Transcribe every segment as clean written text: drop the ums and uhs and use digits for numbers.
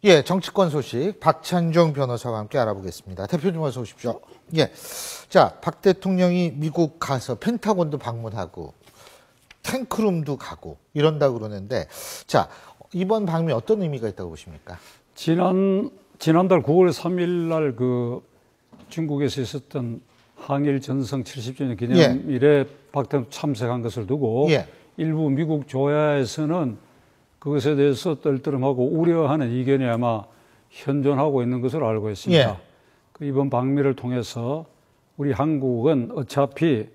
예, 정치권 소식 박찬종 변호사와 함께 알아보겠습니다. 대표님 어서 오십시오. 예, 자, 박 대통령이 미국 가서 펜타곤도 방문하고 탱크룸도 가고 이런다 그러는데, 자, 이번 방미 어떤 의미가 있다고 보십니까? 지난달 9월 3일 날 그 중국에서 있었던 항일 전성 70주년 기념일에 박 대통령 참석한 것을 두고 일부 미국 조야에서는 그것에 대해서 떨떠름하고 우려하는 의견이 아마 현존하고 있는 것으로 알고 있습니다. 그 이번 방미를 통해서 우리 한국은 어차피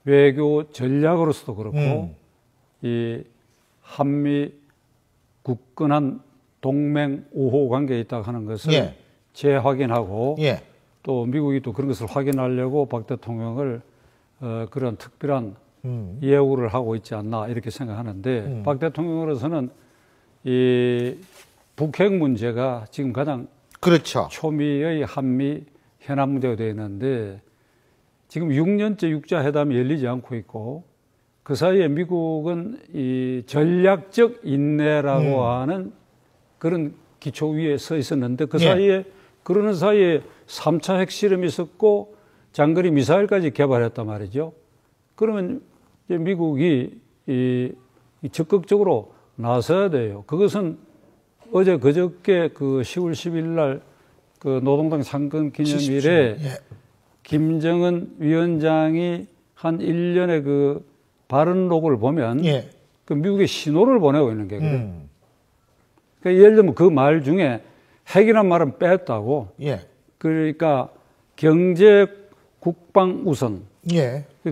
외교 전략으로서도 그렇고 이 한미 굳건한 동맹 우호 관계에 있다고 하는 것을 재확인하고 또 미국이 또 그런 것을 확인하려고 박 대통령을 그런 특별한 예우를 하고 있지 않나 이렇게 생각하는데 박 대통령으로서는 이 북핵 문제가 지금 가장 초미의 한미 현안 문제가 되어 있는데 지금 6년째 6자 회담이 열리지 않고 있고 그 사이에 미국은 이 전략적 인내라고 하는 그런 기초 위에 서 있었는데 그 사이에 그러는 사이에 3차 핵실험이 있었고 장거리 미사일까지 개발했단 말이죠. 그러면 이제 미국이 이 적극적으로 나서야 돼요. 그것은 어제 그저께 그 10월 10일 날 그 노동당 상근 기념일에 김정은 위원장이 한 1년의 그 발언록을 보면 그 미국의 신호를 보내고 있는 게 그래요. 그러니까 예를 들면 그 말 중에 핵이란 말은 뺐다고. 그러니까 경제 국방 우선.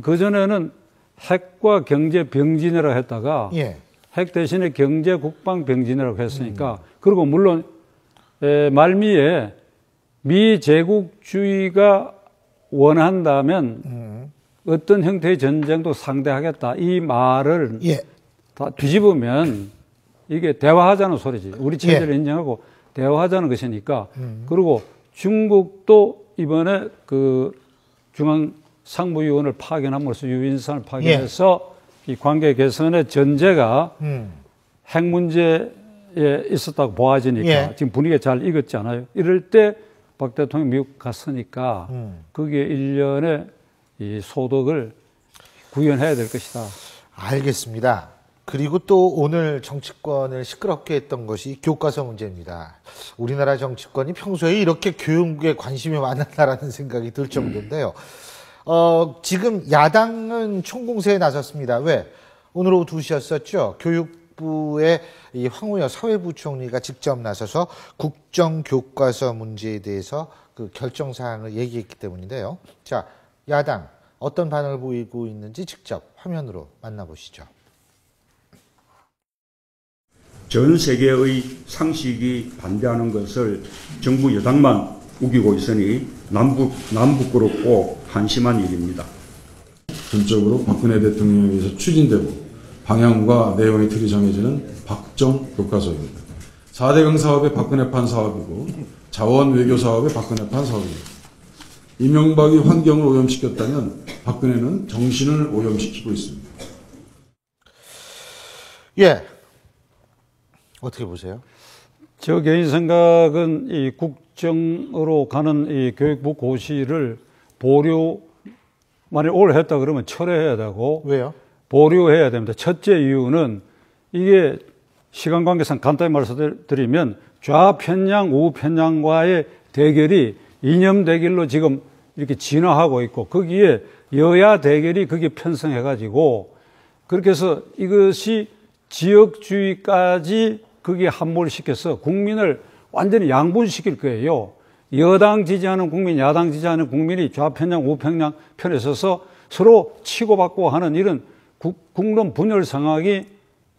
그 전에는 핵과 경제 병진이라고 했다가 핵 대신에 경제 국방 병진이라고 했으니까 그리고 물론 말미에 미제국주의가 원한다면 어떤 형태의 전쟁도 상대하겠다 이 말을 다 뒤집으면 이게 대화하자는 소리지. 우리 체제를 인정하고 대화하자는 것이니까. 그리고 중국도 이번에 그 중앙 상무위원을 파견함으로써 유인산을 파견해서 이 관계 개선의 전제가 핵 문제에 있었다고 보아지니까 지금 분위기가 잘 익었지 않아요. 이럴 때 박 대통령이 미국 갔으니까 거기에 일련의 이 소득을 구현해야 될 것이다. 알겠습니다. 그리고 또 오늘 정치권을 시끄럽게 했던 것이 교과서 문제입니다. 우리나라 정치권이 평소에 이렇게 교육에 관심이 많았나라는 생각이 들 정도인데요. 지금 야당은 총공세에 나섰습니다. 왜? 오늘 오후 2시였었죠. 교육부의 이 황우여 사회부총리가 직접 나서서 국정교과서 문제에 대해서 그 결정사항을 얘기했기 때문인데요. 자, 야당 어떤 반응을 보이고 있는지 직접 화면으로 만나보시죠. 전 세계의 상식이 반대하는 것을 정부 여당만 우기고 있으니 남북으로 꼭 한심한 일입니다. 전적으로 박근혜 대통령에 의해서 추진되고 방향과 내용의 틀이 정해지는 박정 교과서입니다. 4대강 사업의 박근혜판 사업이고 자원 외교 사업의 박근혜판 사업입니다. 이명박이 환경을 오염시켰다면 박근혜는 정신을 오염시키고 있습니다. 어떻게 보세요? 저 개인 생각은 이 국정으로 가는 이 교육부 고시를 만약 오래 했다 그러면 철회해야 되고. 왜요? 보류해야 됩니다. 첫째 이유는 이게 시간 관계상 간단히 말씀드리면 좌편향, 우편향과의 대결이 이념 대결로 지금 이렇게 진화하고 있고 거기에 여야 대결이 거기에 편성해가지고 그렇게 해서 이것이 지역주의까지 거기에 함몰시켜서 국민을 완전히 양분시킬 거예요. 여당 지지하는 국민, 야당 지지하는 국민이 좌편향, 우편향 편에 서서 서로 치고받고 하는 이런 국론 분열 상황이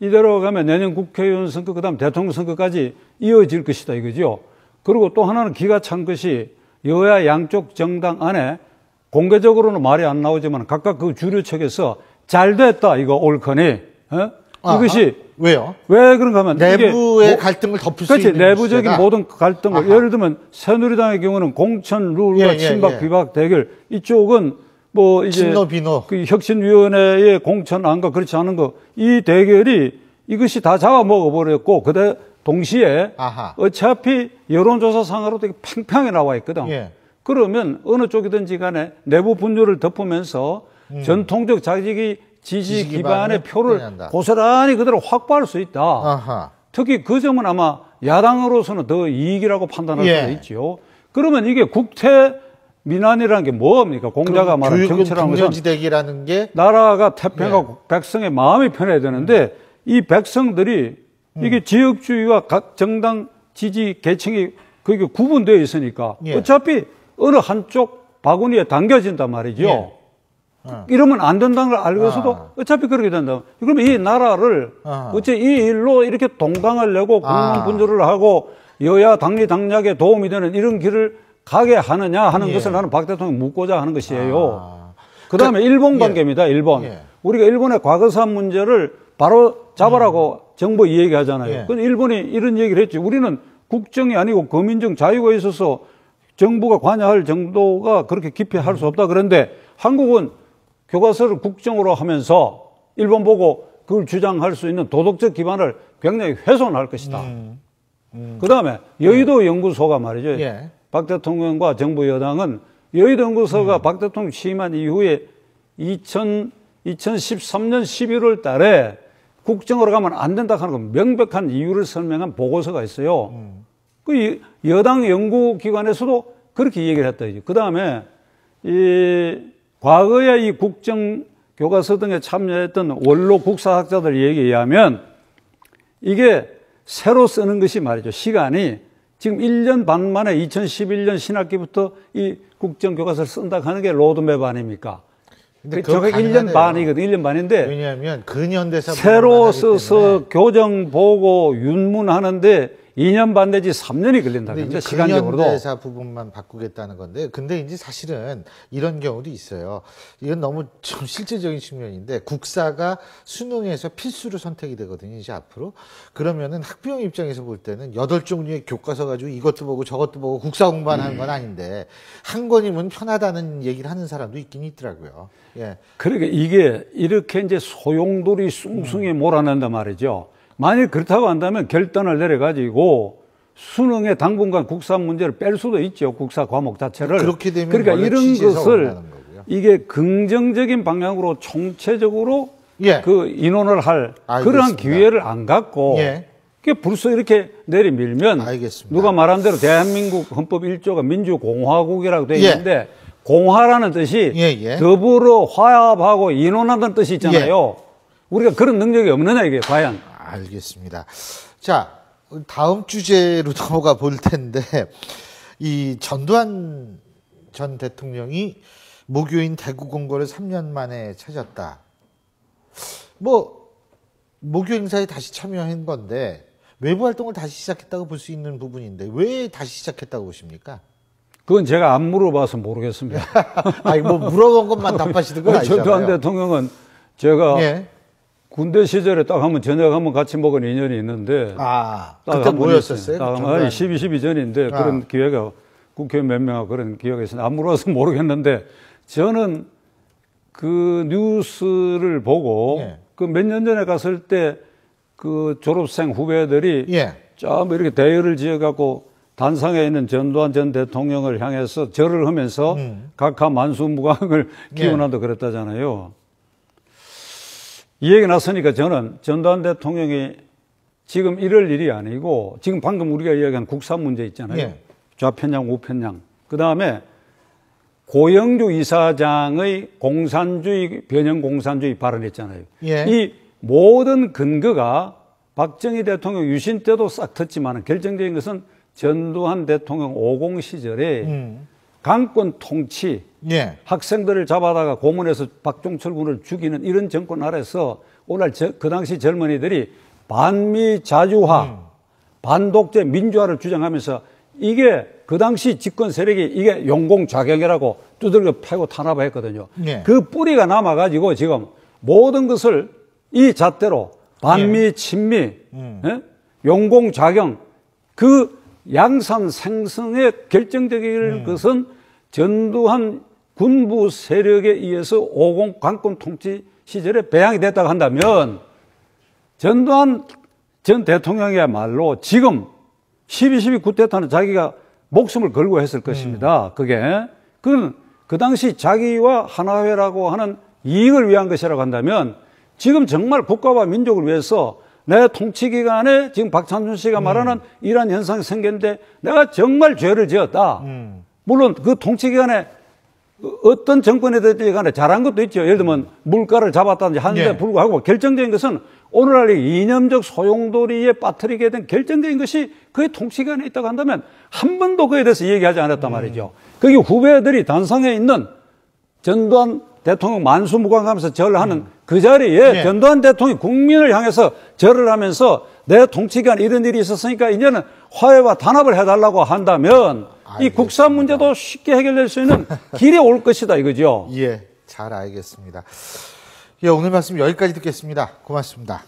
이대로 가면 내년 국회의원 선거, 그 다음 대통령 선거까지 이어질 것이다 이거죠. 그리고 또 하나는 기가 찬 것이 여야 양쪽 정당 안에 공개적으로는 말이 안 나오지만 각각 그 주류 측에서 잘 됐다 이거 옳거니. 이것이 왜요? 왜 그런가 하면 내부의 갈등을 덮을 수 있는 내부적인 문제다? 모든 갈등을 예를 들면 새누리당의 경우는 공천 룰과 친박 비박 대결 이쪽은 뭐 이제 진노 비노 그 혁신위원회의 공천 안과 그렇지 않은 거 이 대결이 이것이 다 잡아먹어 버렸고 동시에 아하. 어차피 여론조사상으로 되게 팽팽하게 나와 있거든. 예. 그러면 어느 쪽이든지 간에 내부 분열을 덮으면서 전통적 자기 지지 기반의 표를 빼낸다. 고스란히 그대로 확보할 수 있다. 아하. 특히 그 점은 아마 야당으로서는 더 이익이라고 판단할 예. 수도 있죠. 그러면 이게 국태 민안이라는 게 뭡니까? 공자가 말한 정치라는 것은 국민지대기라는 게 나라가 태평하고 백성의 마음이 편해야 되는데 이 백성들이 이게 지역주의와 각 정당 지지 계층이 그게 구분되어 있으니까 예. 어차피 어느 한쪽 바구니에 담겨진단 말이죠. 예. 이러면 안 된다는 걸 알고서도 어차피 그렇게 된다. 그러면 이 나라를 어째 이 일로 이렇게 동강을 내고 공론 분열을 하고 여야 당리 당략에 도움이 되는 이런 길을 가게 하느냐 하는 것을 나는 박 대통령 묻고자 하는 것이에요. 그다음에 일본 관계입니다. 일본. 예. 우리가 일본의 과거사 문제를 바로 잡아라고 정부 이 얘기하잖아요. 예. 근데 일본이 이런 얘기를 했지. 우리는 국정이 아니고 거민정 자유가 있어서 정부가 관여할 정도가 그렇게 깊이 할 수 없다. 그런데 한국은 교과서를 국정으로 하면서 일본 보고 그걸 주장할 수 있는 도덕적 기반을 굉장히 훼손할 것이다. 그다음에 여의도 연구소가 말이죠. 예. 박 대통령과 정부 여당은 여의도 연구소가 박 대통령 취임한 이후에 2013년 11월 달에 국정으로 가면 안 된다 하는 건 명백한 이유를 설명한 보고서가 있어요. 그 여당 연구기관에서도 그렇게 얘기를 했다. 그 다음에 과거에 이 국정 교과서 등에 참여했던 원로 국사학자들 얘기에 의하면 이게 새로 쓰는 것이 말이죠. 시간이 지금 1년 반 만에 2011년 신학기부터 이 국정교과서를 쓴다 하는 게 로드맵 아닙니까? 근데 저게 1년 반이거든. 1년 반인데. 왜냐하면 근현대사 새로 써서 교정 보고 윤문하는데 2년 반 내지 3년이 걸린다. 근데 시간적으로도. 근현대사 부분만 바꾸겠다는 건데, 근데 이제 사실은 이런 경우도 있어요. 이건 너무 좀 실제적인 측면인데, 국사가 수능에서 필수로 선택이 되거든요, 이제 앞으로. 그러면은 학부형 입장에서 볼 때는 8종류의 교과서 가지고 이것도 보고 저것도 보고 국사 공부하는 건 아닌데, 한 권이면 편하다는 얘기를 하는 사람도 있긴 있더라고요. 예. 그러니까 이게 이렇게 이제 소용돌이 숭숭히 몰아낸단 말이죠. 만일 그렇다고 한다면 결단을 내려가지고 수능에 당분간 국사 문제를 뺄 수도 있죠. 국사 과목 자체를. 그렇게 되면 그러니까 이런 것을 올라가는 거고요. 이게 긍정적인 방향으로 총체적으로 예. 그 인원을 할 알겠습니다. 그러한 기회를 안 갖고 예. 그게 벌써 이렇게 내리밀면 알겠습니다. 누가 말한 대로 대한민국 헌법 1조가 민주공화국이라고 되어 예. 있는데 공화라는 뜻이 예. 더불어 화합하고 인원하다는 뜻이 있잖아요. 우리가 그런 능력이 없느냐 이게 과연. 알겠습니다. 자, 다음 주제로 넘어가 볼 텐데, 이 전두환 전 대통령이 모교인 대구 공고를 3년 만에 찾았다. 뭐, 모교 행사에 다시 참여한 건데, 외부 활동을 다시 시작했다고 볼 수 있는 부분인데, 왜 다시 시작했다고 보십니까? 그건 제가 안 물어봐서 모르겠습니다. 아니, 뭐, 물어본 것만 답하시는 건 아니잖아요. 전두환 대통령은 제가 예. 군대 시절에 딱 한번 저녁 한번 같이 먹은 인연이 있는데. 그때 뭐였었어요? 딱 12 전인데 그런 기회가 국회의원 몇 명하고 그런 기회가 있었는데 안 물어봐서 모르겠는데 저는 그 뉴스를 보고 예. 그 몇 년 전에 갔을 때 그 졸업생 후배들이 예. 좀 이렇게 대열을 지어갖고 단상에 있는 전두환 전 대통령을 향해서 절을 하면서 각하 만수무강을 기원한다 그랬다잖아요. 이 얘기 났으니까 저는 전두환 대통령이 지금 이럴 일이 아니고 지금 방금 우리가 이야기한 국사 문제 있잖아요. 예. 좌편향, 우편향. 그 다음에 고영주 이사장의 공산주의, 변형 공산주의 발언했잖아요. 예. 이 모든 근거가 박정희 대통령 유신 때도 싹 텄지만 결정적인 것은 전두환 대통령 50 시절에 강권 통치, 예. 학생들을 잡아다가 고문해서 박종철 군을 죽이는 이런 정권 아래서 오늘 그 당시 젊은이들이 반미 자주화, 반독재 민주화를 주장하면서 이게 그 당시 집권 세력이 이게 용공좌경이라고 두들겨 패고 탄압했거든요. 예. 그 뿌리가 남아가지고 지금 모든 것을 이 잣대로 반미, 친미, 예? 용공좌경 그 양산 생성의 결정적인 것은 전두환 군부 세력에 의해서 50 강권 통치 시절에 배양이 됐다고 한다면 전두환 전 대통령이야말로 지금 12.12 쿠데타는 자기가 목숨을 걸고 했을 것입니다. 그건 그 당시 자기와 하나회라고 하는 이익을 위한 것이라고 한다면 지금 정말 국가와 민족을 위해서 내 통치기간에 지금 박찬준 씨가 말하는 이러한 현상이 생겼는데 내가 정말 죄를 지었다. 물론 그 통치기간에 어떤 정권이든지 간에 잘한 것도 있죠. 예를 들면 물가를 잡았다든지 하는데 불구하고 결정적인 것은 오늘날의 이념적 소용돌이에 빠뜨리게 된 결정적인 것이 그의 통치기간에 있다고 한다면 한 번도 그에 대해서 얘기하지 않았단 말이죠. 거기 후배들이 단상에 있는 전두환 대통령 만수무강하면서 절을 하는 그 자리에 전두환 대통령이 국민을 향해서 절을 하면서 내 통치기간 이런 일이 있었으니까 이제는 화해와 단합을 해달라고 한다면 이 국산 문제도 쉽게 해결될 수 있는 길이 올 것이다 이거죠. 예, 잘 알겠습니다. 예, 오늘 말씀 여기까지 듣겠습니다. 고맙습니다.